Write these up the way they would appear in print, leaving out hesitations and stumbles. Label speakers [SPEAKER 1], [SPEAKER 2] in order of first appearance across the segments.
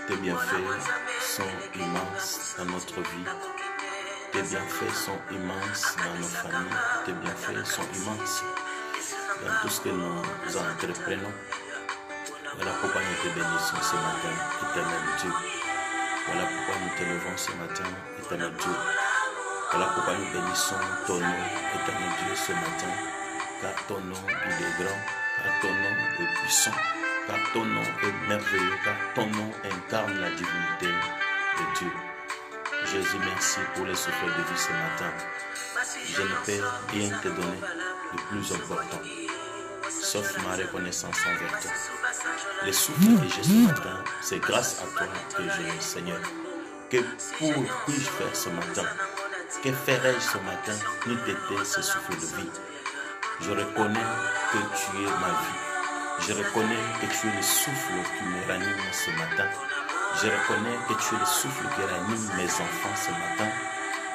[SPEAKER 1] Tes bienfaits sont immenses dans notre vie. Tes bienfaits sont immenses dans nos familles. Tes bienfaits sont immenses dans tout ce que nous entreprenons. Voilà pourquoi nous te bénissons ce matin, éternel Dieu. Voilà pourquoi nous te levons ce matin, éternel Dieu. Voilà pourquoi nous bénissons ton nom, éternel Dieu, ce matin. Car ton nom, il est grand, car ton nom est puissant. Car ton nom est merveilleux, car ton nom incarne la divinité de Dieu. Jésus, merci pour les souffles de vie ce matin. Je ne peux rien te donner de plus important, sauf ma reconnaissance envers toi. Les souffles que j'ai ce matin, c'est grâce à toi que j'ai, Seigneur. Que puis-je faire ce matin? Que ferais-je ce matin ni t'aider ce souffle de vie? Je reconnais que tu es ma vie. Je reconnais que tu es le souffle qui me ranime ce matin. Je reconnais que tu es le souffle qui ranime mes enfants ce matin.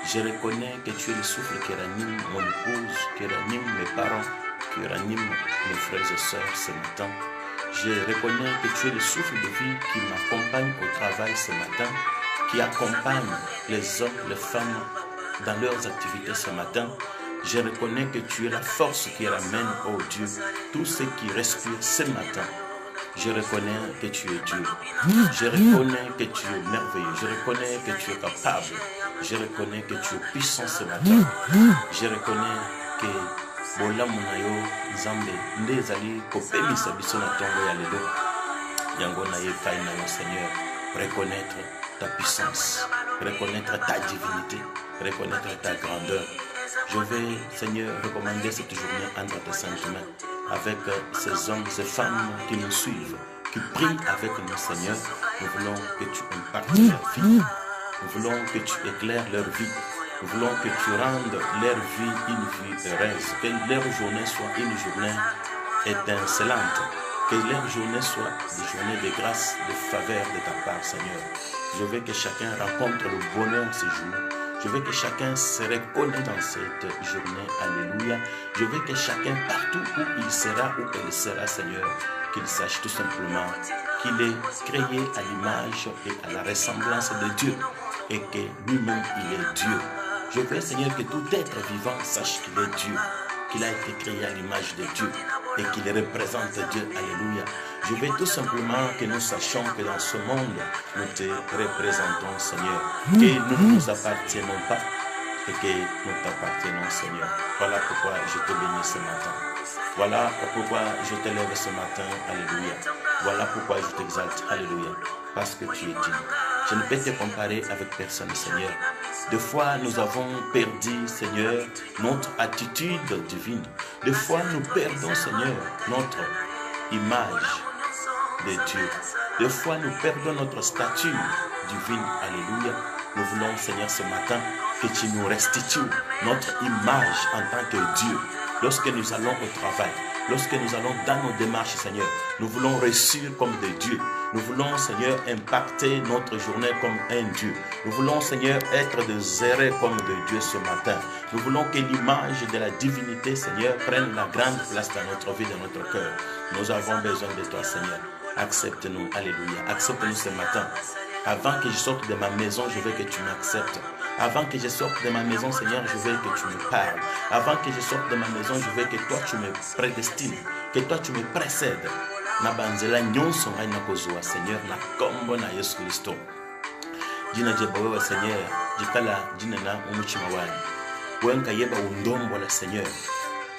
[SPEAKER 1] Je reconnais que tu es le souffle qui ranime mon épouse, qui ranime mes parents, qui ranime mes frères et sœurs ce matin. Je reconnais que tu es le souffle de vie qui m'accompagne au travail ce matin, qui accompagne les hommes, les femmes dans leurs activités ce matin. Je reconnais que tu es la force qui ramène, oh Dieu, tous ceux qui respirent ce matin. Je reconnais que tu es Dieu. Je reconnais que tu es merveilleux. Je reconnais que tu es capable. Je reconnais que tu es puissant ce matin. Je reconnais que bolamu na yo nzambe nde ezali kopemisa biso na ntongo ya lelo yango na ye epai na yo, Seigneur. Reconnaître ta puissance, reconnaître ta divinité, reconnaître ta grandeur. Je vais, Seigneur, recommander cette journée entre tes saintes mains avec ces hommes, ces femmes qui nous suivent, qui prient avec nous, Seigneur. Nous voulons que tu impactes leur vie. Nous voulons que tu éclaires leur vie. Nous voulons que tu rendes leur vie une vie heureuse. Que leur journée soit une journée étincelante. Que leur journée soit des journées de grâce, de faveur de ta part, Seigneur. Je veux que chacun rencontre le bonheur ce jour. Je veux que chacun se reconnaisse dans cette journée. Alléluia. Je veux que chacun, partout où il sera, où elle sera, Seigneur, qu'il sache tout simplement qu'il est créé à l'image et à la ressemblance de Dieu et que lui-même, il est Dieu. Je veux, Seigneur, que tout être vivant sache qu'il est Dieu, qu'il a été créé à l'image de Dieu et qu'il représente Dieu. Alléluia. Je veux tout simplement que nous sachions que dans ce monde, nous te représentons, Seigneur, que nous ne nous appartenons pas et que nous t'appartenons, Seigneur. Voilà pourquoi je te bénis ce matin. Voilà pourquoi je te lève ce matin. Alléluia. Voilà pourquoi je t'exalte. Alléluia. Parce que tu es digne. Je ne peux te comparer avec personne, Seigneur. Des fois, nous avons perdu, Seigneur, notre attitude divine. Des fois, nous perdons, Seigneur, notre image de Dieu. Des fois, nous perdons notre statut divine. Alléluia. Nous voulons, Seigneur, ce matin, que tu nous restitues notre image en tant que Dieu. Lorsque nous allons au travail, lorsque nous allons dans nos démarches, Seigneur, nous voulons réussir comme des dieux. Nous voulons, Seigneur, impacter notre journée comme un Dieu. Nous voulons, Seigneur, être des héros comme des dieux ce matin. Nous voulons que l'image de la divinité, Seigneur, prenne la grande place dans notre vie, dans notre cœur. Nous avons besoin de toi, Seigneur. Accepte-nous, alléluia. Accepte-nous ce matin. Avant que je sorte de ma maison, je veux que tu m'acceptes. Avant que je sorte de ma maison, Seigneur, je veux que tu me parles. Avant que je sorte de ma maison, je veux que toi, tu me prédestines, que toi, tu me précèdes. Na banzela nyonso ngai nakozwa, Seigneur, na kombo na Yesu Kristo. Jina jeba wewe, Seigneur, jikala jina na umuchima wani. Wenka yeba undombo la Seigneur.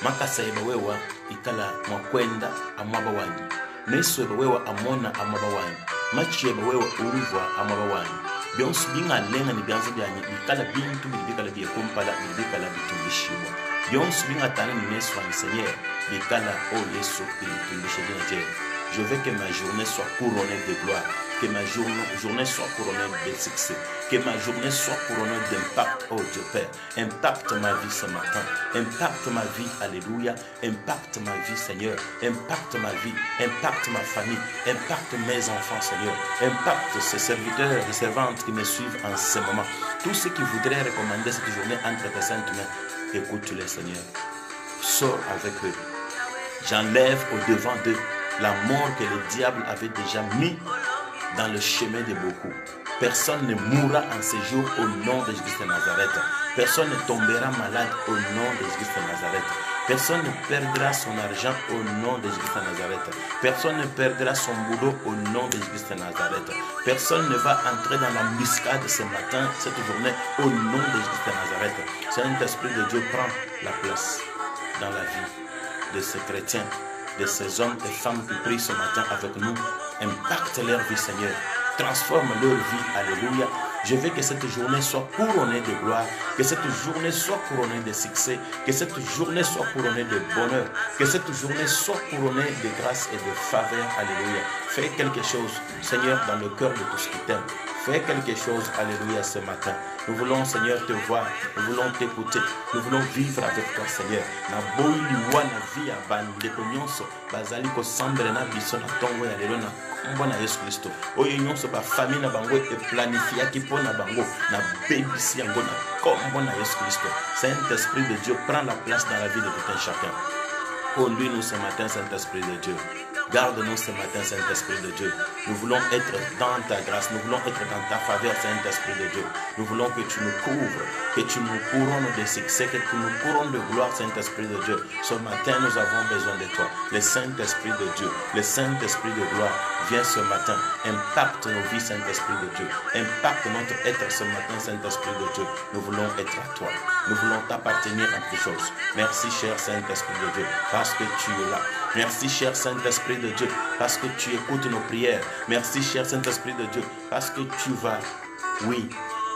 [SPEAKER 1] Makasa yeba wewa ikala mwakwenda amaba wanyi. Nesu yeba wewa amona amaba wanyi. Machi yeba wewa uruvwa amaba wanyi. Bionsu binga lenga ni bianza byanyi. Ikala bintu bikala biye kumpala bikala bitumbishiwa. Bionsu binga tane ni Nesu wani, Seigneur. Bikala o Yesu bitumbishiwa. Je veux que ma journée soit couronnée de gloire. Que ma journée soit couronnée de succès. Que ma journée soit couronnée d'impact, oh Dieu Père. Impacte ma vie ce matin. Impacte ma vie, alléluia. Impacte ma vie, Seigneur. Impacte ma vie. Impacte ma famille. Impacte mes enfants, Seigneur. Impacte ces serviteurs et servantes qui me suivent en ce moment. Tous ceux qui voudraient recommander cette journée entre tes saintes mains, écoute-les, Seigneur. Sors avec eux. J'enlève au devant d'eux la mort que le diable avait déjà mis dans le chemin de beaucoup. Personne ne mourra en ce jour au nom de Jésus de Nazareth. Personne ne tombera malade au nom de Jésus de Nazareth. Personne ne perdra son argent au nom de Jésus de Nazareth. Personne ne perdra son boulot au nom de Jésus de Nazareth. Personne ne va entrer dans l'embuscade ce matin, cette journée, au nom de Jésus de Nazareth. Saint-Esprit de Dieu prend la place dans la vie de ces chrétiens, de ces hommes et femmes qui prient ce matin avec nous. Impacte leur vie, Seigneur. Transforme leur vie. Alléluia. Je veux que cette journée soit couronnée de gloire, que cette journée soit couronnée de succès, que cette journée soit couronnée de bonheur, que cette journée soit couronnée de grâce et de faveur. Alléluia. Fais quelque chose, Seigneur, dans le cœur de tous qui t'aiment. Fais quelque chose, alléluia, ce matin. Nous voulons, Seigneur, te voir. Nous voulons t'écouter. Nous voulons vivre avec toi, Seigneur. Na boy liwa na via bande konyonso bazali ko sambre na biso na tongo ya lelo na kombo na Yesu Kristo. Oyo nyonso ba famille na bango e planifier ki pona bango na bebisi yango na kombo na Yesu Kristo. Saint-Esprit de Dieu prend la place dans la vie de tout un chacun. Conduis-nous ce matin, Saint-Esprit de Dieu. Garde-nous ce matin, Saint-Esprit de Dieu. Nous voulons être dans ta grâce. Nous voulons être dans ta faveur, Saint-Esprit de Dieu. Nous voulons que tu nous couvres, que tu nous couronnes de succès, que tu nous couronnes de gloire, Saint-Esprit de Dieu. Ce matin, nous avons besoin de toi. Le Saint-Esprit de Dieu, le Saint-Esprit de gloire, viens ce matin. Impacte nos vies, Saint-Esprit de Dieu. Impacte notre être ce matin, Saint-Esprit de Dieu. Nous voulons être à toi. Nous voulons t'appartenir en toutes choses. Merci, cher Saint-Esprit de Dieu, parce que tu es là. Merci, cher Saint-Esprit de Dieu, parce que tu écoutes nos prières. Merci, cher Saint-Esprit de Dieu, parce que tu vas, oui,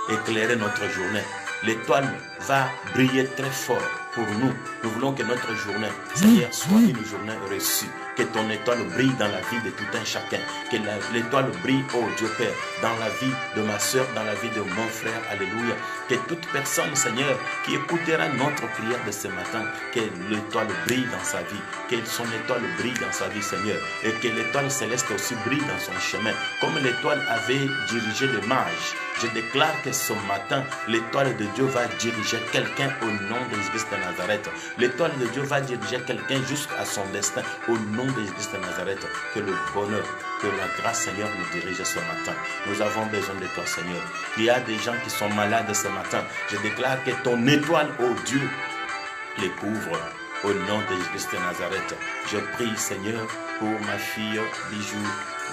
[SPEAKER 1] éclairer notre journée. L'étoile va briller très fort pour nous. Nous voulons que notre journée, Seigneur, soit une journée reçue. Que ton étoile brille dans la vie de tout un chacun. Que l'étoile brille, oh Dieu Père, dans la vie de ma soeur, dans la vie de mon frère. Alléluia. Que toute personne, Seigneur, qui écoutera notre prière de ce matin, que l'étoile brille dans sa vie. Que son étoile brille dans sa vie, Seigneur. Et que l'étoile céleste aussi brille dans son chemin. Comme l'étoile avait dirigé les mages. Je déclare que ce matin, l'étoile de Dieu va diriger quelqu'un au nom de Jésus de Nazareth. L'étoile de Dieu va diriger quelqu'un jusqu'à son destin au nom de Jésus de Nazareth. Que le bonheur, que la grâce, Seigneur, nous dirige ce matin. Nous avons besoin de toi, Seigneur. Il y a des gens qui sont malades ce matin. Je déclare que ton étoile, oh Dieu, les couvre au nom de Jésus de Nazareth. Je prie, Seigneur, pour ma fille Bijou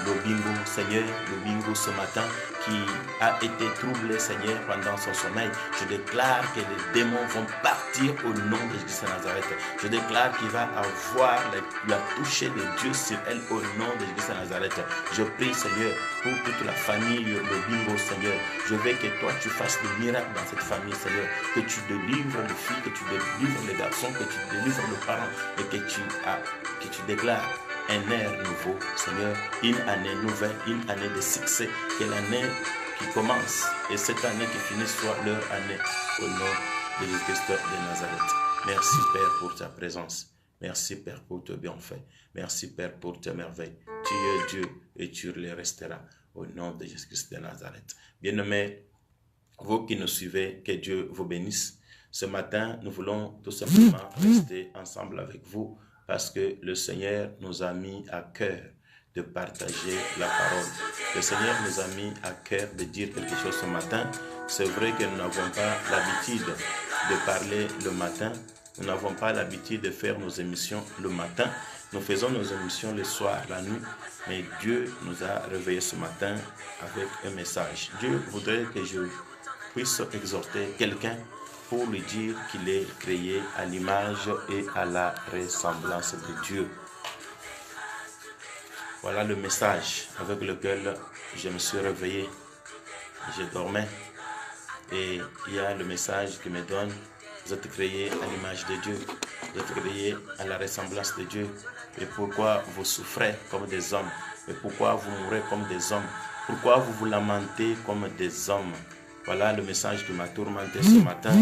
[SPEAKER 1] Lobingo, Seigneur, Lobingo ce matin, qui a été troublé, Seigneur, pendant son sommeil. Je déclare que les démons vont partir au nom de Jésus de Nazareth. Je déclare qu'il va avoir la touche de Dieu sur elle au nom de Jésus de Nazareth. Je prie, Seigneur, pour toute la famille Lobingo, Seigneur. Je veux que toi, tu fasses des miracles dans cette famille, Seigneur. Que tu délivres les filles, que tu délivres les garçons, que tu délivres les parents et que tu déclares un air nouveau, Seigneur, une année nouvelle, une année de succès, que l'année qui commence et cette année qui finit soit leur année au nom de Jésus-Christ de Nazareth. Merci Père pour ta présence. Merci Père pour tes bienfaits. Merci Père pour tes merveilles. Tu es Dieu et tu le resteras au nom de Jésus-Christ de Nazareth. Bien-aimés, vous qui nous suivez, que Dieu vous bénisse. Ce matin, nous voulons tout simplement rester ensemble avec vous parce que le Seigneur nous a mis à cœur de partager la parole. Le Seigneur nous a mis à cœur de dire quelque chose ce matin. C'est vrai que nous n'avons pas l'habitude de parler le matin. Nous n'avons pas l'habitude de faire nos émissions le matin. Nous faisons nos émissions le soir, la nuit. Mais Dieu nous a réveillés ce matin avec un message. Dieu voudrait que je puisse exhorter quelqu'un pour lui dire qu'il est créé à l'image et à la ressemblance de Dieu. Voilà le message avec lequel je me suis réveillé. Je dormais et il y a le message qui me donne: vous êtes créés à l'image de Dieu, vous êtes créés à la ressemblance de Dieu. Et pourquoi vous souffrez comme des hommes? Et pourquoi vous mourrez comme des hommes? Pourquoi vous vous lamentez comme des hommes? Voilà le message qui m'a tourmenté ce matin.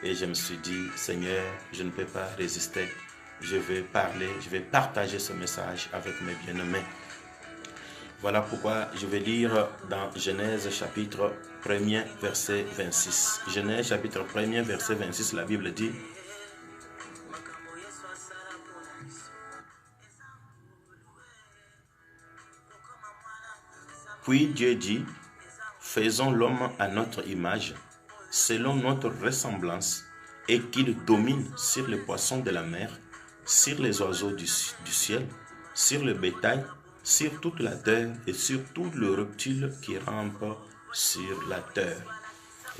[SPEAKER 1] Et je me suis dit: Seigneur, je ne peux pas résister. Je vais parler, je vais partager ce message avec mes bien-aimés. Voilà pourquoi je vais lire dans Genèse chapitre 1er, verset 26. Genèse chapitre 1er, verset 26, la Bible dit: puis Dieu dit: faisons l'homme à notre image, selon notre ressemblance, et qu'il domine sur les poissons de la mer, sur les oiseaux du ciel, sur le bétail, sur toute la terre et sur tout le reptile qui rampe sur la terre.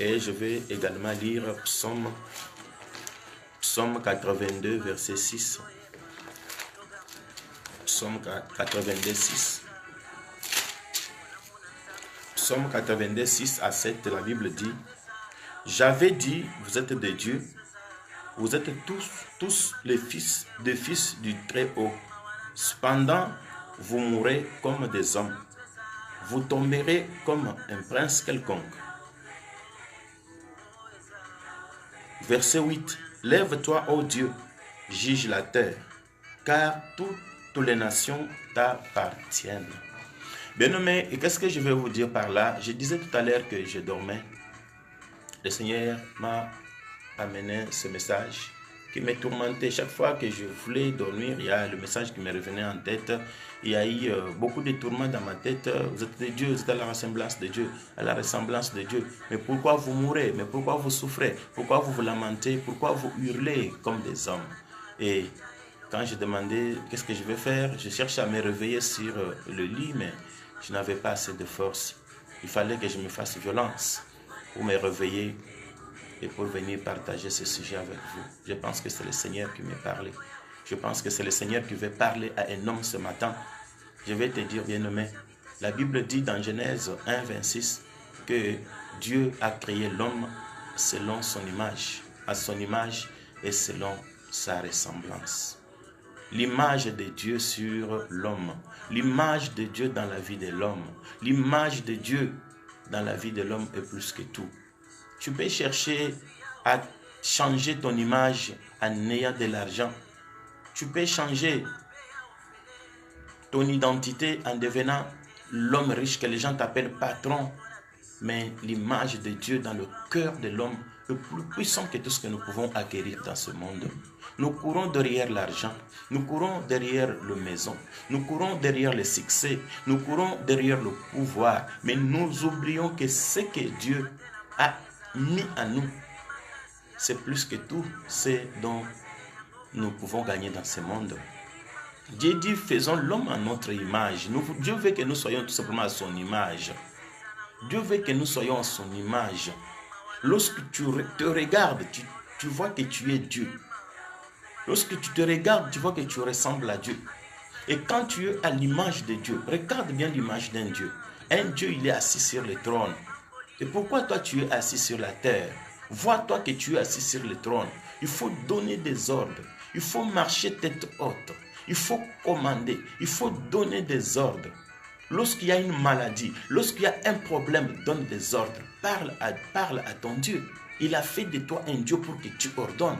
[SPEAKER 1] Et je vais également lire Psaume 82, verset 6. Psaume 82, 6. Psaume 82, 6 à 7, la Bible dit: j'avais dit, vous êtes des dieux, vous êtes tous les fils du Très-Haut. Cependant, vous mourrez comme des hommes. Vous tomberez comme un prince quelconque. Verset 8. Lève-toi, ô Dieu, juge la terre, car toutes les nations t'appartiennent. Bien-aimés, et qu'est-ce que je vais vous dire par là? Je disais tout à l'heure que je dormais. Le Seigneur m'a amené ce message qui me tourmentait. Chaque fois que je voulais dormir, il y a le message qui me revenait en tête. Il y a eu beaucoup de tourments dans ma tête. Vous êtes des dieux, vous êtes à la ressemblance de Dieu, à la ressemblance de Dieu. Mais pourquoi vous mourrez? Mais pourquoi vous souffrez? Pourquoi vous vous lamentez? Pourquoi vous hurlez comme des hommes? Et quand je demandais qu'est-ce que je vais faire, je cherchais à me réveiller sur le lit, mais je n'avais pas assez de force. Il fallait que je me fasse violence pour me réveiller et pour venir partager ce sujet avec vous. Je pense que c'est le Seigneur qui m'a parlé. Je pense que c'est le Seigneur qui veut parler à un homme ce matin. Je vais te dire, bien-aimé, la Bible dit dans Genèse 1, 26 que Dieu a créé l'homme selon son image, à son image et selon sa ressemblance. L'image de Dieu sur l'homme, l'image de Dieu dans la vie de l'homme, l'image de Dieu dans la vie de l'homme est plus que tout. Tu peux chercher à changer ton image en ayant de l'argent. Tu peux changer ton identité en devenant l'homme riche que les gens t'appellent patron. Mais l'image de Dieu dans le cœur de l'homme est plus puissant que tout ce que nous pouvons acquérir dans ce monde. Nous courons derrière l'argent, nous courons derrière la maison, nous courons derrière le succès, nous courons derrière le pouvoir. Mais nous oublions que ce que Dieu a mis à nous, c'est plus que tout ce dont nous pouvons gagner dans ce monde. Dieu dit, faisons l'homme à notre image. Dieu veut que nous soyons tout simplement à son image. Dieu veut que nous soyons à son image. Lorsque tu te regardes, tu vois que tu es Dieu. Lorsque tu te regardes, tu vois que tu ressembles à Dieu. Et quand tu es à l'image de Dieu, regarde bien l'image d'un Dieu. Un Dieu, il est assis sur le trône. Et pourquoi toi tu es assis sur la terre? Vois-toi que tu es assis sur le trône. Il faut donner des ordres. Il faut marcher tête haute. Il faut commander. Il faut donner des ordres. Lorsqu'il y a une maladie, lorsqu'il y a un problème, donne des ordres. Parle à ton Dieu. Il a fait de toi un Dieu pour que tu ordonnes.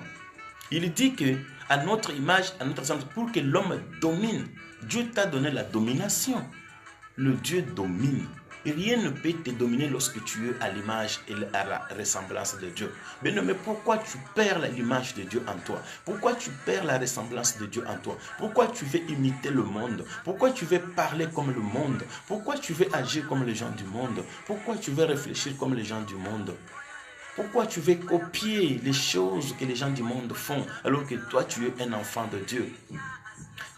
[SPEAKER 1] Il dit que à notre image, à notre semblance, pour que l'homme domine. Dieu t'a donné la domination. Le Dieu domine. Rien ne peut te dominer lorsque tu es à l'image et à la ressemblance de Dieu. Mais pourquoi tu perds l'image de Dieu en toi? Pourquoi tu perds la ressemblance de Dieu en toi? Pourquoi tu veux imiter le monde? Pourquoi tu veux parler comme le monde? Pourquoi tu veux agir comme les gens du monde? Pourquoi tu veux réfléchir comme les gens du monde? Pourquoi tu veux copier les choses que les gens du monde font alors que toi tu es un enfant de Dieu?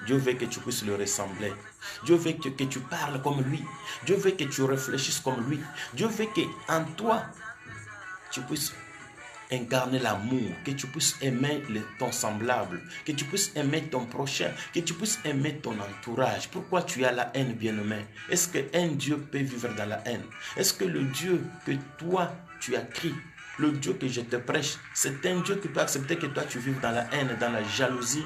[SPEAKER 1] Dieu veut que tu puisses le ressembler. Dieu veut que tu parles comme lui. Dieu veut que tu réfléchisses comme lui. Dieu veut qu'en toi, tu puisses incarner l'amour, que tu puisses aimer ton semblable, que tu puisses aimer ton prochain, que tu puisses aimer ton entourage. Pourquoi tu as la haine, bien-aimé? Est-ce qu'un Dieu peut vivre dans la haine? Est-ce que le Dieu que toi, tu as créé, le Dieu que je te prêche, c'est un Dieu qui peut accepter que toi, tu vives dans la haine, dans la jalousie,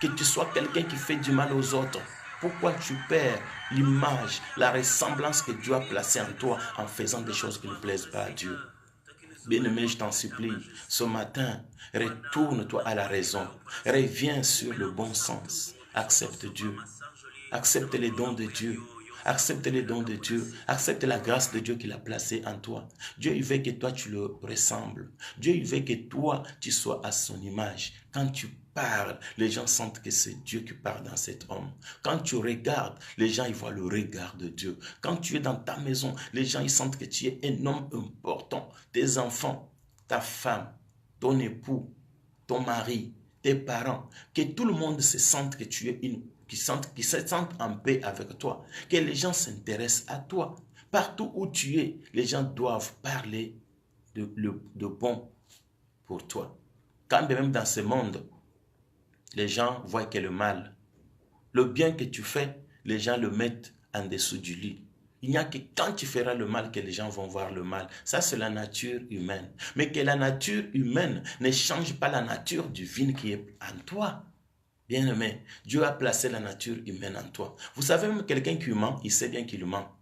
[SPEAKER 1] que tu sois quelqu'un qui fait du mal aux autres? Pourquoi tu perds l'image, la ressemblance que Dieu a placée en toi en faisant des choses qui ne plaisent pas à Dieu? Bien-aimé, je t'en supplie, ce matin, retourne-toi à la raison. Reviens sur le bon sens. Accepte Dieu. Accepte les dons de Dieu. Accepte les dons de Dieu. Accepte la grâce de Dieu qu'il a placée en toi. Dieu, il veut que toi, tu le ressembles. Dieu, il veut que toi, tu sois à son image. Quand tu parles, les gens sentent que c'est Dieu qui parle dans cet homme. Quand tu regardes, les gens, ils voient le regard de Dieu. Quand tu es dans ta maison, les gens, ils sentent que tu es un homme important. Tes enfants, ta femme, ton époux, ton mari, tes parents, que tout le monde se sente que tu es qui se sentent en paix avec toi, que les gens s'intéressent à toi. Partout où tu es, les gens doivent parler de bon pour toi. Quand même dans ce monde, les gens voient que le mal, le bien que tu fais, les gens le mettent en dessous du lit. Il n'y a que quand tu feras le mal que les gens vont voir le mal. Ça, c'est la nature humaine. Mais que la nature humaine ne change pas la nature divine qui est en toi. Bien-aimé, Dieu a placé la nature humaine en toi. Vous savez, même quelqu'un qui ment, il sait bien qu'il ment.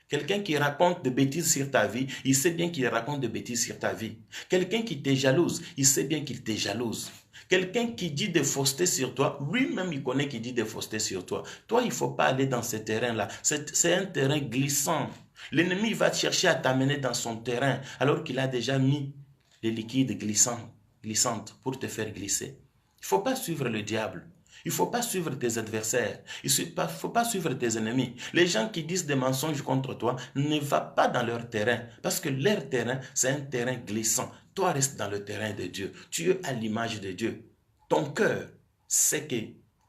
[SPEAKER 1] Quelqu'un qui raconte des bêtises sur ta vie, il sait bien qu'il raconte des bêtises sur ta vie. Quelqu'un qui te jalouse, il sait bien qu'il te jalouse. Quelqu'un qui dit des faussetés sur toi, lui-même il connaît qu'il dit des faussetés sur toi. Toi, il ne faut pas aller dans ce terrain-là. C'est un terrain glissant. L'ennemi va chercher à t'amener dans son terrain alors qu'il a déjà mis les liquides glissantes pour te faire glisser. Il ne faut pas suivre le diable. Il ne faut pas suivre tes adversaires. Il ne faut pas suivre tes ennemis. Les gens qui disent des mensonges contre toi, ne va pas dans leur terrain. Parce que leur terrain, c'est un terrain glissant. Toi, reste dans le terrain de Dieu. Tu es à l'image de Dieu. Ton cœur sait que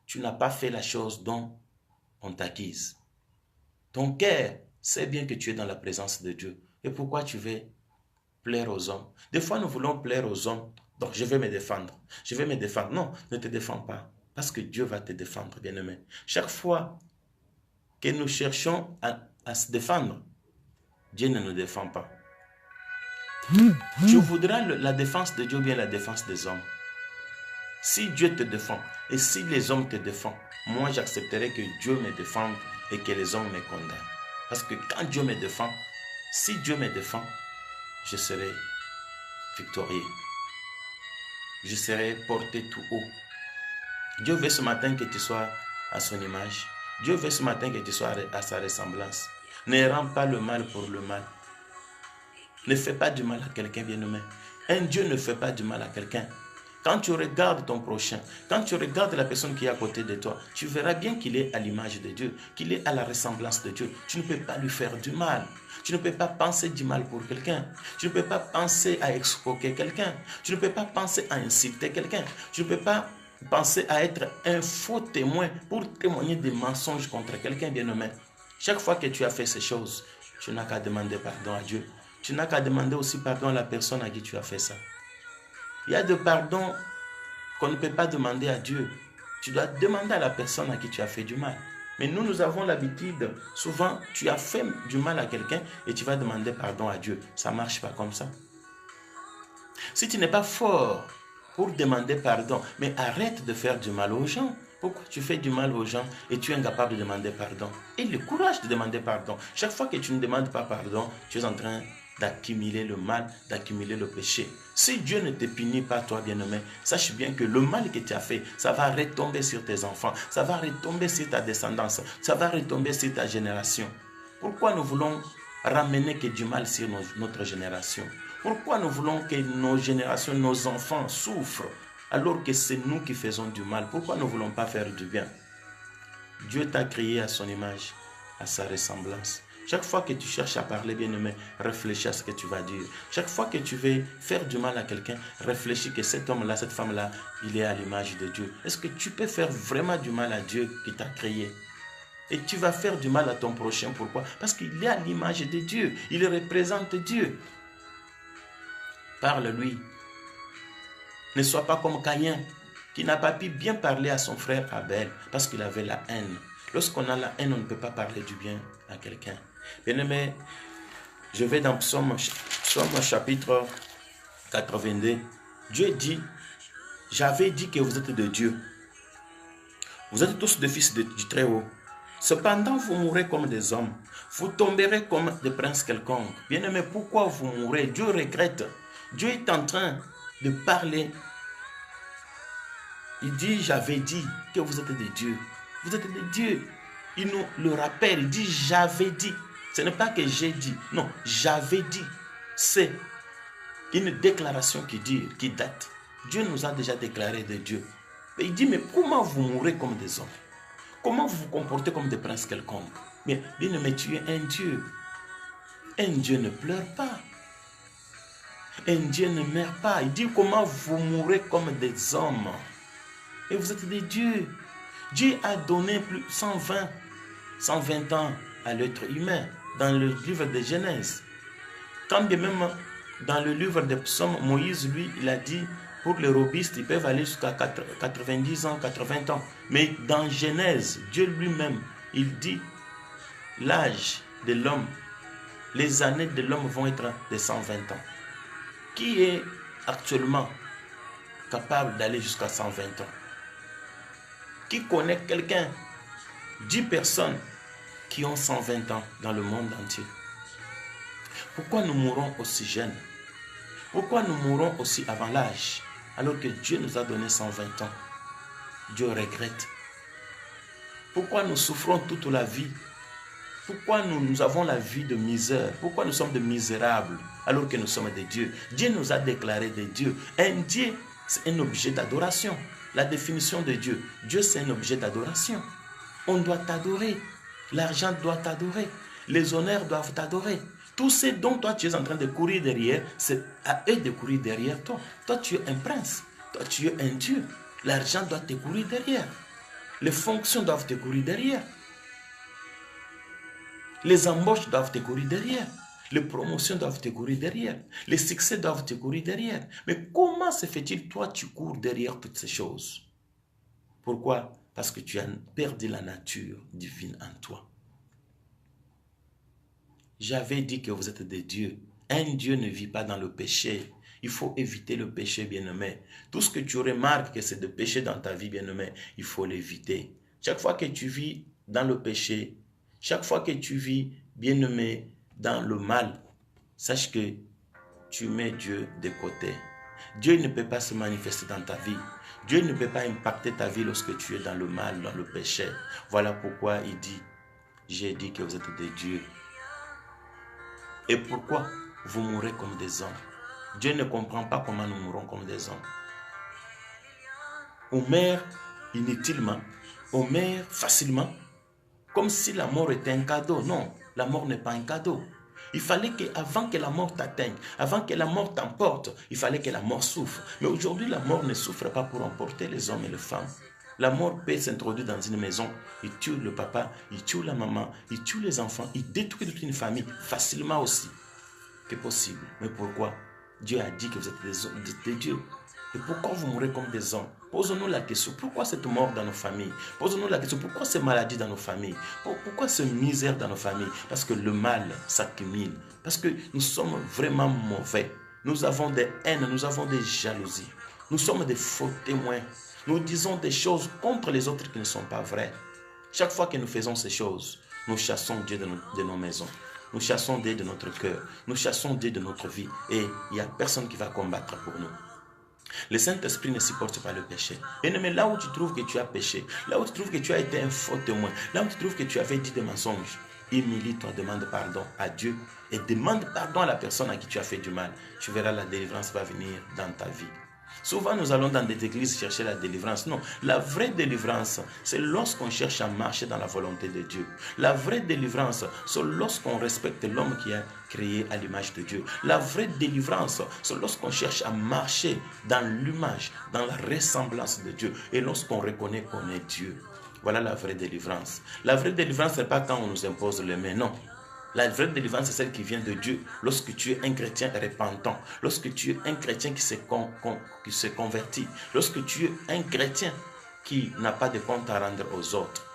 [SPEAKER 1] tu n'as pas fait la chose dont on t'acquise. Ton cœur sait bien que tu es dans la présence de Dieu. Et pourquoi tu veux plaire aux hommes? Des fois, nous voulons plaire aux hommes. Donc, je vais me défendre. Je vais me défendre. Non, ne te défends pas. Parce que Dieu va te défendre, bien-aimé. Chaque fois que nous cherchons à se défendre, Dieu ne nous défend pas. Tu voudras la défense de Dieu ou bien la défense des hommes. Si Dieu te défend et si les hommes te défendent, moi j'accepterai que Dieu me défende et que les hommes me condamnent. Parce que quand Dieu me défend, si Dieu me défend, je serai victorieux. Je serai porté tout haut. Dieu veut ce matin que tu sois à son image. Dieu veut ce matin que tu sois à sa ressemblance. Ne rends pas le mal pour le mal. Ne fais pas du mal à quelqu'un, bien-aimé. Un Dieu ne fait pas du mal à quelqu'un. Quand tu regardes ton prochain, quand tu regardes la personne qui est à côté de toi, tu verras bien qu'il est à l'image de Dieu, qu'il est à la ressemblance de Dieu. Tu ne peux pas lui faire du mal. Tu ne peux pas penser du mal pour quelqu'un. Tu ne peux pas penser à escroquer quelqu'un. Tu ne peux pas penser à insulter quelqu'un. Tu ne peux pas penser à être un faux témoin pour témoigner des mensonges contre quelqu'un, bien-aimé. Chaque fois que tu as fait ces choses, tu n'as qu'à demander pardon à Dieu. Tu n'as qu'à demander aussi pardon à la personne à qui tu as fait ça. Il y a des pardons qu'on ne peut pas demander à Dieu. Tu dois demander à la personne à qui tu as fait du mal. Mais nous avons l'habitude, souvent, tu as fait du mal à quelqu'un et tu vas demander pardon à Dieu. Ça ne marche pas comme ça. Si tu n'es pas fort pour demander pardon, mais arrête de faire du mal aux gens. Pourquoi tu fais du mal aux gens et tu es incapable de demander pardon? Et le courage de demander pardon. Chaque fois que tu ne demandes pas pardon, tu es en train d'accumuler le mal, d'accumuler le péché. Si Dieu ne te punit pas, toi bien-aimé, sache bien que le mal que tu as fait, ça va retomber sur tes enfants, ça va retomber sur ta descendance, ça va retomber sur ta génération. Pourquoi nous voulons ramener que du mal sur notre génération? Pourquoi nous voulons que nos générations, nos enfants souffrent alors que c'est nous qui faisons du mal? Pourquoi nous ne voulons pas faire du bien? Dieu t'a créé à son image, à sa ressemblance. Chaque fois que tu cherches à parler, bien-aimé, réfléchis à ce que tu vas dire. Chaque fois que tu veux faire du mal à quelqu'un, réfléchis que cet homme-là, cette femme-là, il est à l'image de Dieu. Est-ce que tu peux faire vraiment du mal à Dieu qui t'a créé? Et tu vas faire du mal à ton prochain. Pourquoi? Parce qu'il est à l'image de Dieu. Il représente Dieu. Parle-lui. Ne sois pas comme Caïn, qui n'a pas pu bien parler à son frère Abel, parce qu'il avait la haine. Lorsqu'on a la haine, on ne peut pas parler du bien à quelqu'un. Bien-aimé, je vais dans Psaume chapitre 82. Dieu dit, j'avais dit que vous êtes de Dieu. Vous êtes tous des fils du Très-Haut. Cependant, vous mourrez comme des hommes. Vous tomberez comme des princes quelconques. Bien-aimé, pourquoi vous mourrez? Dieu regrette. Dieu est en train de parler. Il dit, j'avais dit que vous êtes des dieux. Vous êtes des dieux. Il nous le rappelle. Il dit, j'avais dit. Ce n'est pas que j'ai dit. Non, j'avais dit. C'est une déclaration qui date. Dieu nous a déjà déclaré de Dieu. Mais il dit, mais comment vous mourrez comme des hommes? Comment vous vous comportez comme des princes quelconques? Bien, mais tu es un Dieu. Un Dieu ne pleure pas. Un Dieu ne meurt pas. Il dit, comment vous mourrez comme des hommes? Et vous êtes des dieux. Dieu a donné plus 120 ans à l'être humain dans le livre de Genèse. Quand bien même dans le livre des psaumes, Moïse, lui, il a dit, pour les robustes, ils peuvent aller jusqu'à 90 ans, 80 ans. Mais dans Genèse, Dieu lui-même, il dit, l'âge de l'homme, les années de l'homme vont être de 120 ans. Qui est actuellement capable d'aller jusqu'à 120 ans? Qui connaît quelqu'un, 10 personnes qui ont 120 ans dans le monde entier? Pourquoi nous mourons aussi jeunes? Pourquoi nous mourons aussi avant l'âge, alors que Dieu nous a donné 120 ans? Dieu regrette. Pourquoi nous souffrons toute la vie? Pourquoi nous avons la vie de misère? Pourquoi nous sommes des misérables alors que nous sommes des dieux? Dieu nous a déclaré des dieux. Un Dieu, c'est un objet d'adoration. La définition de Dieu, Dieu c'est un objet d'adoration. On doit t'adorer. L'argent doit t'adorer. Les honneurs doivent t'adorer. Tout ce dont toi tu es en train de courir derrière, c'est à eux de courir derrière toi. Toi tu es un prince. Toi tu es un Dieu. L'argent doit te courir derrière. Les fonctions doivent te courir derrière. Les embauches doivent te courir derrière. Les promotions doivent te courir derrière. Les succès doivent te courir derrière. Mais comment se fait-il, toi, tu cours derrière toutes ces choses? Pourquoi? Parce que tu as perdu la nature divine en toi. J'avais dit que vous êtes des dieux. Un Dieu ne vit pas dans le péché. Il faut éviter le péché, bien-aimé. Tout ce que tu remarques que c'est de péché dans ta vie, bien-aimé, il faut l'éviter. Chaque fois que tu vis dans le péché, chaque fois que tu vis, bien-aimé, dans le mal, sache que tu mets Dieu de côté. Dieu ne peut pas se manifester dans ta vie. Dieu ne peut pas impacter ta vie lorsque tu es dans le mal, dans le péché. Voilà pourquoi il dit, j'ai dit que vous êtes des dieux. Et pourquoi vous mourrez comme des hommes? Dieu ne comprend pas comment nous mourons comme des hommes. On meurt inutilement, on meurt facilement, comme si la mort était un cadeau. Non, la mort n'est pas un cadeau. Il fallait qu'avant que la mort t'atteigne, avant que la mort t'emporte, il fallait que la mort souffre. Mais aujourd'hui, la mort ne souffre pas pour emporter les hommes et les femmes. La mort peut s'introduire dans une maison, il tue le papa, il tue la maman, il tue les enfants, il détruit toute une famille, facilement aussi que possible. Mais pourquoi? Dieu a dit que vous êtes des dieux. Et pourquoi vous mourrez comme des hommes? Posons-nous la question, pourquoi cette mort dans nos familles? Posons-nous la question, pourquoi ces maladies dans nos familles? Pourquoi cette misère dans nos familles? Parce que le mal s'accumule. Parce que nous sommes vraiment mauvais. Nous avons des haines, nous avons des jalousies. Nous sommes des faux témoins. Nous disons des choses contre les autres qui ne sont pas vraies. Chaque fois que nous faisons ces choses, nous chassons Dieu de nos maisons. Nous chassons Dieu de notre cœur. Nous chassons Dieu de notre vie. Et il n'y a personne qui va combattre pour nous. Le Saint-Esprit ne supporte pas le péché. Mais là où tu trouves que tu as péché, là où tu trouves que tu as été un faux témoin, là où tu trouves que tu avais dit des mensonges, Humilie-toi, demande pardon à Dieu et demande pardon à la personne à qui tu as fait du mal. Tu verras, la délivrance va venir dans ta vie. Souvent, nous allons dans des églises chercher la délivrance. Non, la vraie délivrance, c'est lorsqu'on cherche à marcher dans la volonté de Dieu. La vraie délivrance, c'est lorsqu'on respecte l'homme qui est créé à l'image de Dieu. La vraie délivrance, c'est lorsqu'on cherche à marcher dans l'image, dans la ressemblance de Dieu. Et lorsqu'on reconnaît qu'on est Dieu. Voilà la vraie délivrance. La vraie délivrance, ce n'est pas quand on nous impose les mains, non. La vraie délivrance, c'est celle qui vient de Dieu. Lorsque tu es un chrétien repentant, lorsque tu es un chrétien qui se convertit, lorsque tu es un chrétien qui n'a pas de compte à rendre aux autres,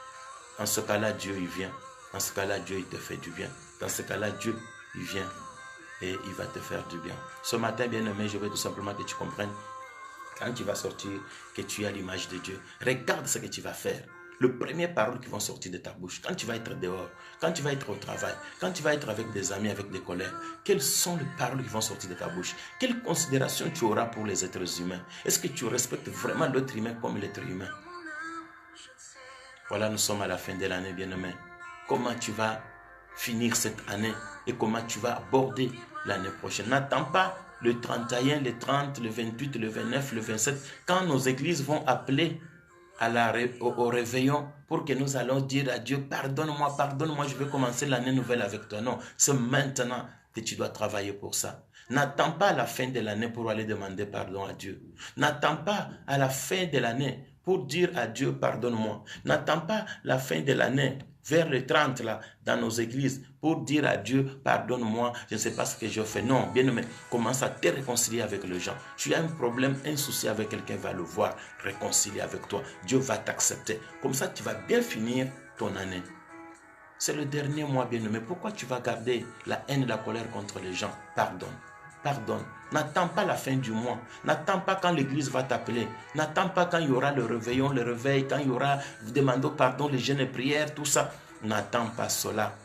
[SPEAKER 1] en ce cas-là, Dieu, il vient. En ce cas-là, Dieu, il te fait du bien. Dans ce cas-là, Dieu, il vient et il va te faire du bien. Ce matin, bien-aimé, je veux tout simplement que tu comprennes, quand tu vas sortir, que tu es à l'image de Dieu. Regarde ce que tu vas faire. Les premières paroles qui vont sortir de ta bouche, quand tu vas être dehors, quand tu vas être au travail, quand tu vas être avec des amis, avec des collègues, quelles sont les paroles qui vont sortir de ta bouche? Quelle considération tu auras pour les êtres humains? Est-ce que tu respectes vraiment l'être humain comme l'être humain? Voilà, nous sommes à la fin de l'année, bien-aimé. Comment tu vas finir cette année et comment tu vas aborder l'année prochaine? N'attends pas le 31, le 30, le 28, le 29, le 27, quand nos églises vont appeler au réveillon pour que nous allons dire à Dieu, pardonne-moi, je veux commencer l'année nouvelle avec toi. Non, c'est maintenant que tu dois travailler pour ça. N'attends pas la fin de l'année pour aller demander pardon à Dieu. N'attends pas à la fin de l'année pour dire à Dieu, pardonne-moi. N'attends pas la fin de l'année vers le 30 là, dans nos églises, pour dire à Dieu, pardonne-moi, je ne sais pas ce que je fais. Non, bien aimé, commence à te réconcilier avec les gens. Tu as un problème, un souci avec quelqu'un, va le voir, réconcilier avec toi. Dieu va t'accepter. Comme ça, tu vas bien finir ton année. C'est le dernier mois, bien aimé. Pourquoi tu vas garder la haine et la colère contre les gens? Pardonne. Pardonne. N'attends pas la fin du mois. N'attends pas quand l'église va t'appeler. N'attends pas quand il y aura le réveillon, le réveil, quand il y aura, vous demandez pardon, les jeûnes et prières, tout ça. N'attends pas cela.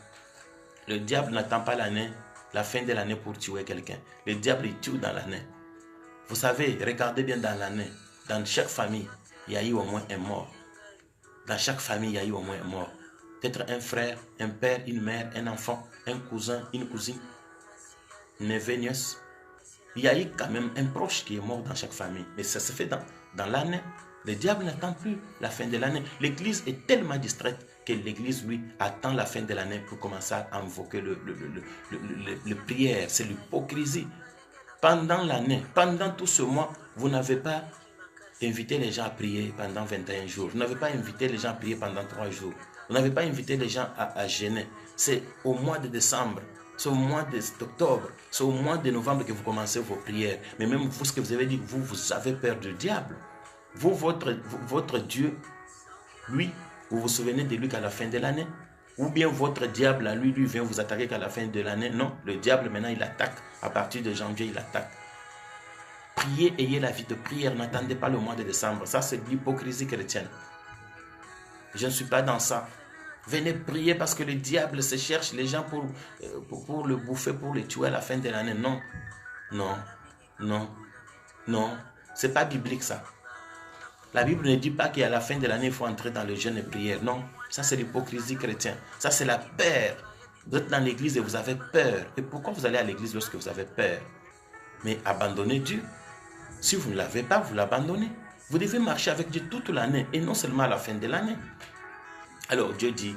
[SPEAKER 1] Le diable n'attend pas l'année, la fin de l'année pour tuer quelqu'un. Le diable, il tue dans l'année. Vous savez, regardez bien dans l'année. Dans chaque famille, il y a eu au moins un mort. Dans chaque famille, il y a eu au moins un mort. Peut-être un frère, un père, une mère, un enfant, un cousin, une cousine, neveu, nièce. Il y a eu quand même un proche qui est mort dans chaque famille. Mais ça se fait dans l'année. Le diable n'attend plus la fin de l'année. L'église est tellement distraite que l'église, lui, attend la fin de l'année pour commencer à invoquer le prière. C'est l'hypocrisie. Pendant l'année, pendant tout ce mois, vous n'avez pas invité les gens à prier pendant 21 jours. Vous n'avez pas invité les gens à prier pendant 3 jours. Vous n'avez pas invité les gens à jeûner. C'est au mois de décembre. C'est au mois d'octobre, c'est au mois de novembre que vous commencez vos prières. Mais même vous, ce que vous avez dit, vous avez peur du diable. Vous, votre Dieu, lui, vous vous souvenez de lui qu'à la fin de l'année? Ou bien votre diable, lui vient vous attaquer qu'à la fin de l'année? Non, le diable maintenant, il attaque. À partir de janvier, il attaque. Priez, ayez la vie de prière, n'attendez pas le mois de décembre. Ça, c'est de l'hypocrisie chrétienne. Je ne suis pas dans ça. Venez prier parce que le diable se cherche les gens pour le bouffer, pour le tuer à la fin de l'année. Non, non, non, non. Ce n'est pas biblique ça. La Bible ne dit pas qu'à la fin de l'année, il faut entrer dans le jeûne et prière. Non, ça c'est l'hypocrisie chrétienne. Ça c'est la peur. Vous êtes dans l'église et vous avez peur. Et pourquoi vous allez à l'église lorsque vous avez peur? Mais abandonnez Dieu. Si vous ne l'avez pas, vous l'abandonnez. Vous devez marcher avec Dieu toute l'année et non seulement à la fin de l'année. Alors Dieu dit,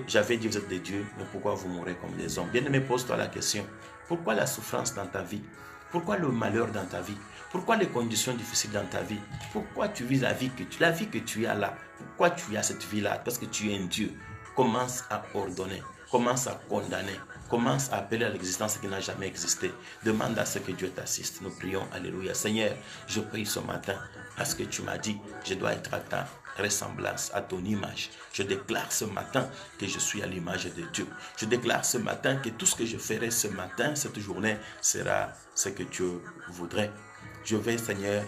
[SPEAKER 1] j'avais dit vous êtes des dieux, mais pourquoi vous mourrez comme des hommes? Bien-aimé, pose-toi la question. Pourquoi la souffrance dans ta vie? Pourquoi le malheur dans ta vie? Pourquoi les conditions difficiles dans ta vie? Pourquoi tu vis la vie que tu as là? Pourquoi tu as cette vie-là? Parce que tu es un Dieu. Commence à ordonner, commence à condamner, commence à appeler à l'existence qui n'a jamais existé. Demande à ce que Dieu t'assiste. Nous prions, alléluia. Seigneur, je prie ce matin parce que tu m'as dit, je dois être à ta ressemblance, à ton image. Je déclare ce matin que je suis à l'image de Dieu. Je déclare ce matin que tout ce que je ferai ce matin, cette journée, sera ce que tu voudrais. Je vais, Seigneur,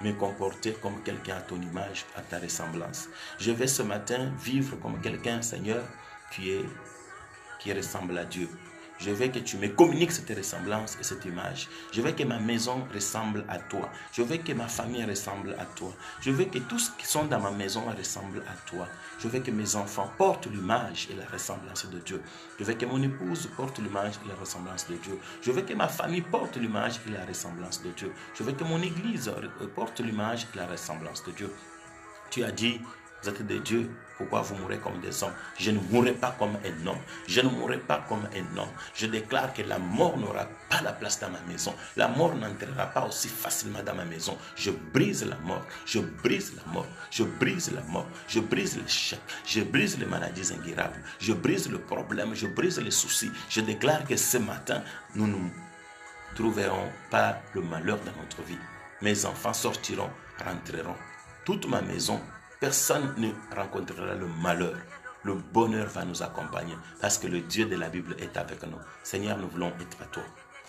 [SPEAKER 1] me comporter comme quelqu'un à ton image, à ta ressemblance. Je vais ce matin vivre comme quelqu'un, Seigneur, qui ressemble à Dieu. Je veux que tu me communiques cette ressemblance et cette image. Je veux que ma maison ressemble à toi. Je veux que ma famille ressemble à toi. Je veux que tous ceux qui sont dans ma maison ressemblent à toi. Je veux que mes enfants portent l'image et la ressemblance de Dieu. Je veux que mon épouse porte l'image et la ressemblance de Dieu. Je veux que ma famille porte l'image et la ressemblance de Dieu. Je veux que mon église porte l'image et la ressemblance de Dieu. Tu as dit, vous êtes des dieux, pourquoi vous mourrez comme des hommes? Je ne mourrai pas comme un homme. Je ne mourrai pas comme un homme. Je déclare que la mort n'aura pas la place dans ma maison. La mort n'entrera pas aussi facilement dans ma maison. Je brise la mort. Je brise la mort. Je brise la mort. Je brise l'échec. Je brise les maladies inguérables. Je brise le problème. Je brise les soucis. Je déclare que ce matin, nous ne trouverons pas le malheur dans notre vie. Mes enfants sortiront, rentreront. Toute ma maison, personne ne rencontrera le malheur. Le bonheur va nous accompagner parce que le Dieu de la Bible est avec nous. Seigneur, nous voulons être à toi.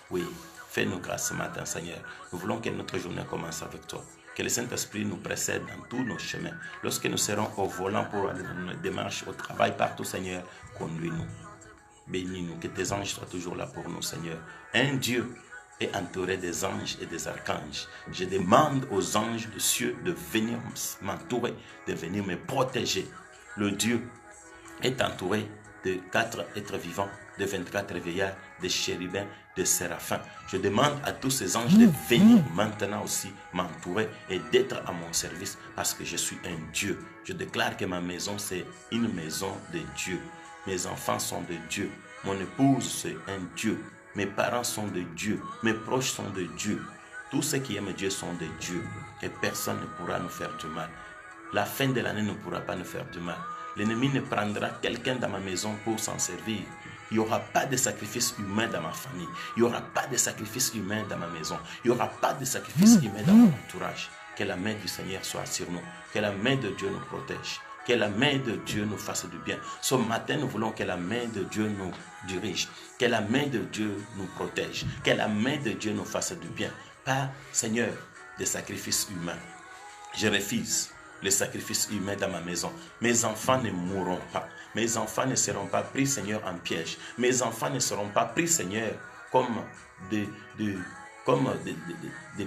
[SPEAKER 1] Oui, fais-nous grâce ce matin, Seigneur. Nous voulons que notre journée commence avec toi. Que le Saint-Esprit nous précède dans tous nos chemins. Lorsque nous serons au volant pour aller dans nos démarches, au travail, partout, Seigneur, conduis-nous. Bénis-nous, que tes anges soient toujours là pour nous, Seigneur. Un Dieu est entouré des anges et des archanges. Je demande aux anges des cieux de venir m'entourer, de venir me protéger. Le Dieu est entouré de 4 êtres vivants, de 24 veillards, de chérubins, de séraphins. Je demande à tous ces anges de venir maintenant aussi m'entourer et d'être à mon service parce que je suis un Dieu. Je déclare que ma maison, c'est une maison de Dieu. Mes enfants sont de Dieu. Mon épouse, c'est un Dieu. Mes parents sont de Dieu. Mes proches sont de Dieu. Tous ceux qui aiment Dieu sont de Dieu. Et personne ne pourra nous faire du mal. La fin de l'année ne pourra pas nous faire du mal. L'ennemi ne prendra quelqu'un dans ma maison pour s'en servir. Il n'y aura pas de sacrifice humain dans ma famille. Il n'y aura pas de sacrifice humain dans ma maison. Il n'y aura pas de sacrifice humain dans mon entourage. Que la main du Seigneur soit sur nous. Que la main de Dieu nous protège. Que la main de Dieu nous fasse du bien. Ce matin, nous voulons que la main de Dieu nous dirige. Que la main de Dieu nous protège. Que la main de Dieu nous fasse du bien. Pas, Seigneur, des sacrifices humains. Je refuse les sacrifices humains dans ma maison. Mes enfants ne mourront pas. Mes enfants ne seront pas pris, Seigneur, en piège. Mes enfants ne seront pas pris, Seigneur, comme des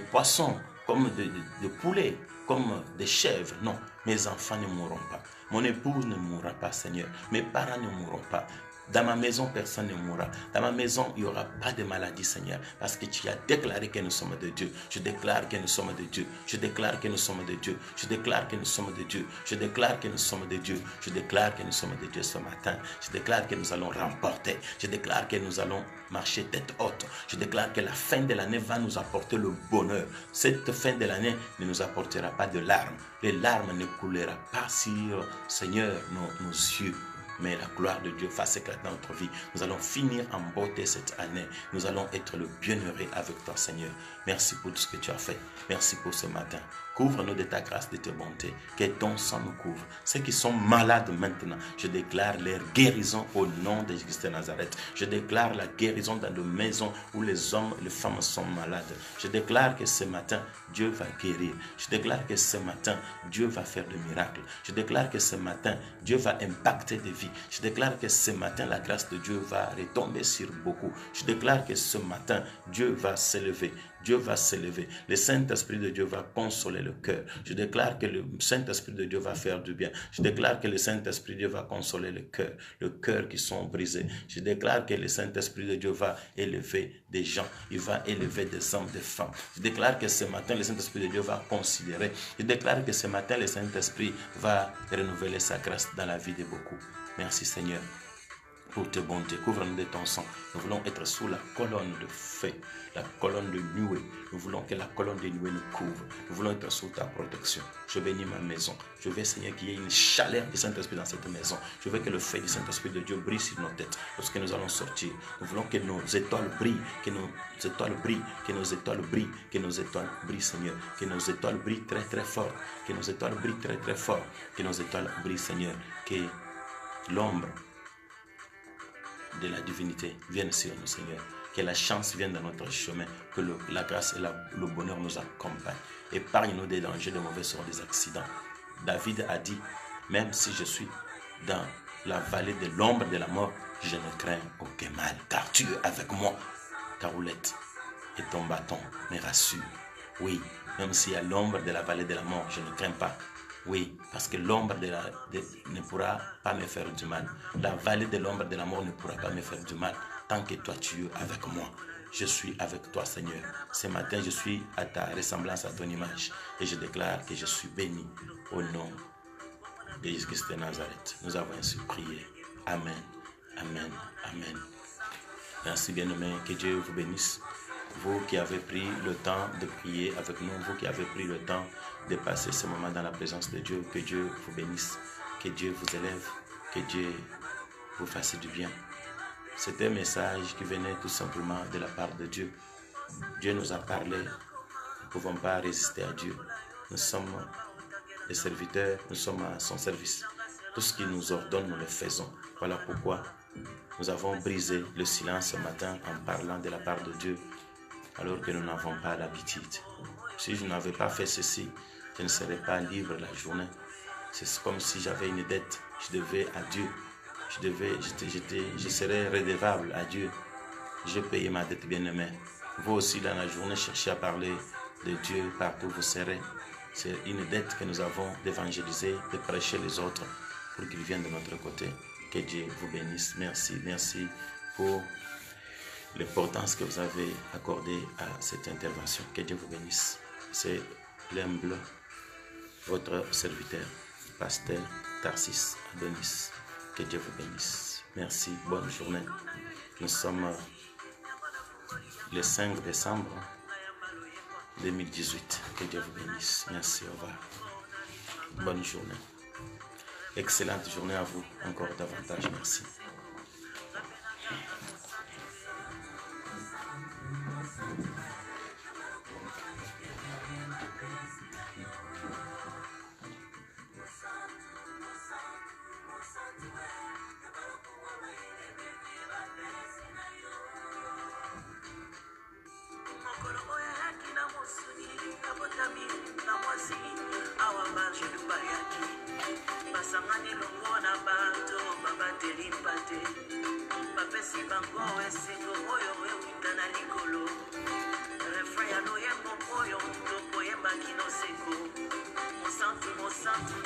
[SPEAKER 1] poissons, comme des poulets, comme des chèvres. Non, mes enfants ne mourront pas. Mon épouse ne mourra pas, Seigneur. Mes parents ne mourront pas. Dans ma maison, personne ne mourra. Dans ma maison, il n'y aura pas de maladie, Seigneur, parce que tu as déclaré que nous sommes de Dieu. Je déclare que nous sommes de Dieu. Je déclare que nous sommes de Dieu. Je déclare que nous sommes de Dieu. Je déclare que nous sommes de Dieu. Je déclare que nous sommes de Dieu ce matin. Je déclare que nous allons remporter. Je déclare que nous allons marcher tête haute. Je déclare que la fin de l'année va nous apporter le bonheur. Cette fin de l'année ne nous apportera pas de larmes. Les larmes ne couleront pas sur, Seigneur, nos yeux. Mais la gloire de Dieu fasse éclater dans notre vie. Nous allons finir en beauté cette année. Nous allons être le bienheureux avec toi, Seigneur. Merci pour tout ce que tu as fait. Merci pour ce matin. Couvre-nous de ta grâce, de ta bonté. Que ton sang nous couvre. Ceux qui sont malades maintenant, je déclare leur guérison au nom de Jésus de Nazareth. Je déclare la guérison dans les maisons où les hommes et les femmes sont malades. Je déclare que ce matin, Dieu va guérir. Je déclare que ce matin, Dieu va faire des miracles. Je déclare que ce matin, Dieu va impacter des vies. Je déclare que ce matin, la grâce de Dieu va retomber sur beaucoup. Je déclare que ce matin, Dieu va s'élever. Dieu va s'élever. Le Saint-Esprit de Dieu va consoler le cœur. Je déclare que le Saint-Esprit de Dieu va faire du bien. Je déclare que le Saint-Esprit de Dieu va consoler le cœur qui sont brisés. Je déclare que le Saint-Esprit de Dieu va élever des gens. Il va élever des hommes, des femmes. Je déclare que ce matin, le Saint-Esprit de Dieu va considérer. Je déclare que ce matin, le Saint-Esprit va renouveler sa grâce dans la vie de beaucoup. Merci Seigneur pour tes bontés. Couvre-nous de ton sang. Nous voulons être sous la colonne de feu, la colonne de nuée. Nous voulons que la colonne de nuée nous couvre. Nous voulons être sous ta protection. Je bénis ma maison. Je veux, Seigneur, qu'il y ait une chaleur du Saint-Esprit dans cette maison. Je veux que le feu du Saint-Esprit de Dieu brille sur nos têtes lorsque nous allons sortir. Nous voulons que nos étoiles brillent, que nos étoiles brillent, que nos étoiles brillent, que nos étoiles brillent, Seigneur. Que nos étoiles brillent très très fort. Que nos étoiles brillent très très fort. Que nos étoiles brillent, Seigneur. Que l'ombre de la divinité vienne sur nous, Seigneur. Que la chance vienne dans notre chemin. Que la grâce et le bonheur nous accompagnent. Épargne-nous des dangers, des mauvais sorts, des accidents. David a dit, même si je suis dans la vallée de l'ombre de la mort, je ne crains aucun mal, car tu es avec moi. Ta roulette et ton bâton me rassurent. Oui, même s'il y a l'ombre de la vallée de la mort, je ne crains pas. Oui, parce que l'ombre ne pourra pas me faire du mal. La vallée de l'ombre de la mort ne pourra pas me faire du mal, tant que toi tu es avec moi. Je suis avec toi, Seigneur. Ce matin, je suis à ta ressemblance, à ton image. Et je déclare que je suis béni au nom de Jésus-Christ de Nazareth. Nous avons ainsi prié. Amen, amen, amen. Merci bien-aimés, que Dieu vous bénisse. Vous qui avez pris le temps de prier avec nous, vous qui avez pris le temps de passer ce moment dans la présence de Dieu, que Dieu vous bénisse, que Dieu vous élève, que Dieu vous fasse du bien. C'est un message qui venait tout simplement de la part de Dieu. Dieu nous a parlé, nous ne pouvons pas résister à Dieu. Nous sommes des serviteurs, nous sommes à son service. Tout ce qu'il nous ordonne, nous le faisons. Voilà pourquoi nous avons brisé le silence ce matin en parlant de la part de Dieu, alors que nous n'avons pas l'habitude. Si je n'avais pas fait ceci, je ne serais pas libre la journée. C'est comme si j'avais une dette, je devais à Dieu. Je serais redevable à Dieu. Je payais ma dette, bien-aimée. Vous aussi, dans la journée, cherchez à parler de Dieu partout où vous serez. C'est une dette que nous avons d'évangéliser, de prêcher les autres pour qu'ils viennent de notre côté. Que Dieu vous bénisse. Merci, merci pour l'importance que vous avez accordée à cette intervention. Que Dieu vous bénisse. C'est l'humble, votre serviteur, pasteur Tarsis Adonis. Que Dieu vous bénisse. Merci, bonne journée. Nous sommes le 5 décembre 2018. Que Dieu vous bénisse. Merci, au revoir. Bonne journée. Excellente journée à vous. Encore davantage. Merci.
[SPEAKER 2] Basangani longo na bato babateli mpate bapesi bango esiko oyo ewuta na likolo refrain ya loyembo oyo moto koyembaki noseko mosantu